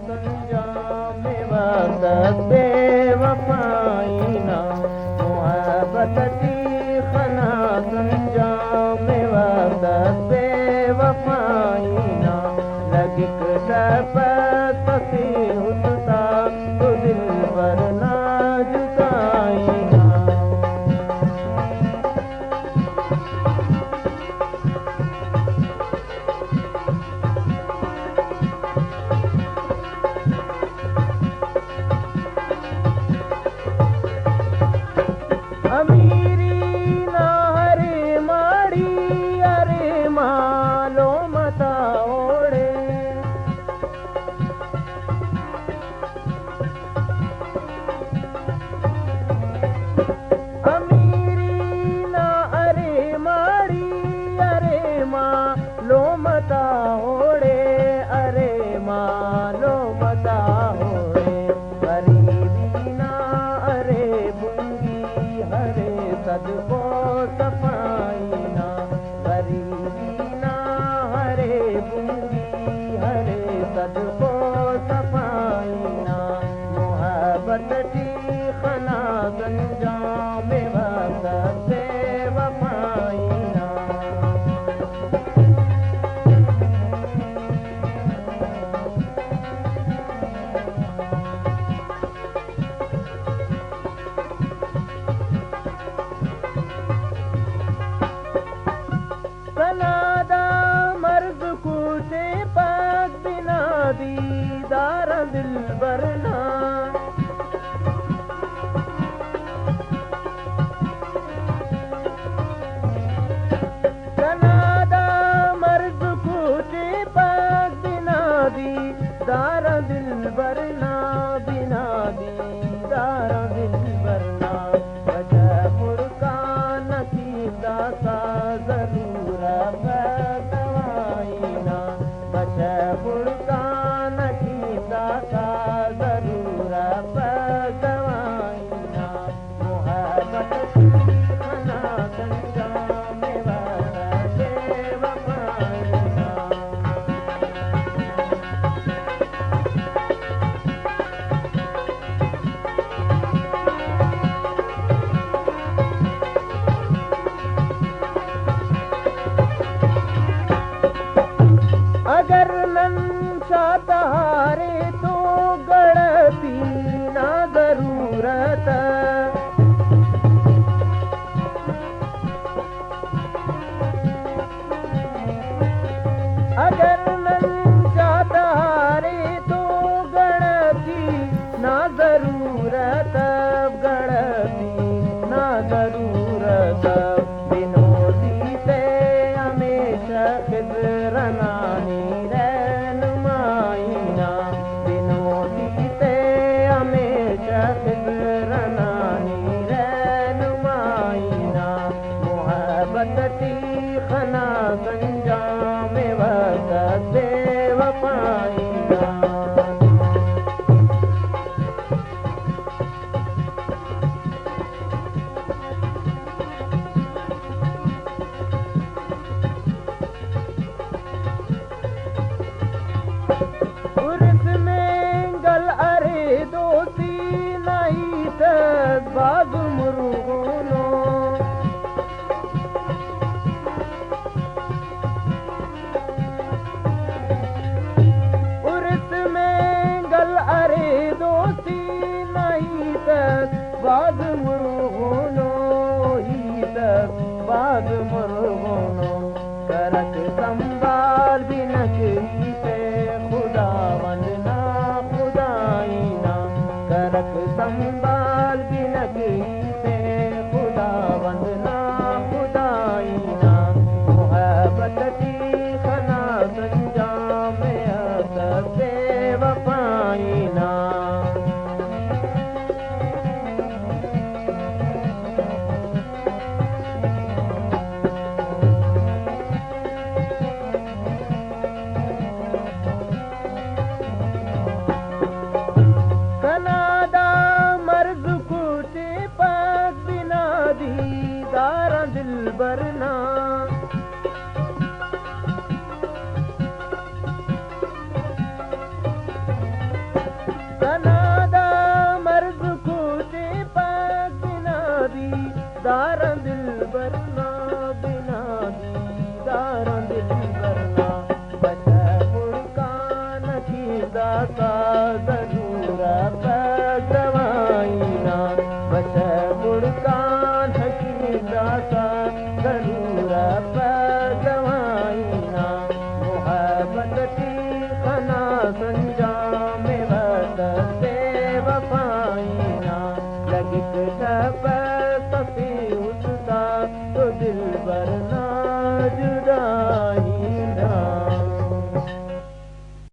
संजाम वक्त बेवफाईना मोहब्बत की खना संजाम वक्त बेवफाईना लगिक शपथ पसी उठता तो दिल पर नाजुकाईना अमीरी ना हरे माड़ी अरे मालो मता ओढ़े अमीरी ना अरे माड़ी अरे मालो मता ओढ़े अरे मालो मता ओढ़े गरीबी ना अरे बुंगी हरे सदको सफाईना गरीबी ना हरे बुंगी हरे सदको सफाईना मोहब्बत की खना संजाम वक्त बेवफाईना सनादा मर्द कूचे पाक बिना दीदार दिल बरना सनादा मर्द कूचे पाक बिना दीदार दिल बरना बिना दीदार दिल बरना वजह फुरकान की दासा जरूर बदवाईना वजह फुरकान की दासा जरूर बदवाईना मोहब्बत की खना संजाम वक्त बेवफाईना अगर नंशा तहारे तो गढ़ती ना जरूरत अगर नंशा तहारे तो गढ़ती ना जरूरत गढ़ती ना जरूरत विनोदी से हमेशा खिजरनानी रहनुमाईना विनोदी से हमेशा खिजरनानी रहनुमाईना मोहब्बत की खना संजाम वक्त बेवफाईना उर्स में गल अरे दोस्ती नहीं तक बाग मुर्गोनो उर्स में गल अरे दोस्ती नहीं तक बाग मुर्गोनो ही तक बाग मुर्गोनो करक संभाल बिनक ही से खुदा वंदना खुदाईना करक संभाल बिनक ही से खुदा वंदना खुदाईना मोहब्बत की खना संजाम वक्त बेवफाईना सनादा मर्द कूचे पाक बिना दीदार दिल बरना सनादा मर्ज खूटे पाक बिना दीदार दिल बरना बिना दीदार दिल बरना बचा मुर्कान की दाता जरूर दवाईना बचा मुर्कान की दाता जरूर दवाईना मोहब्बत की खना संजाम से वफाईना लगित सफी उसका तो दिल बरना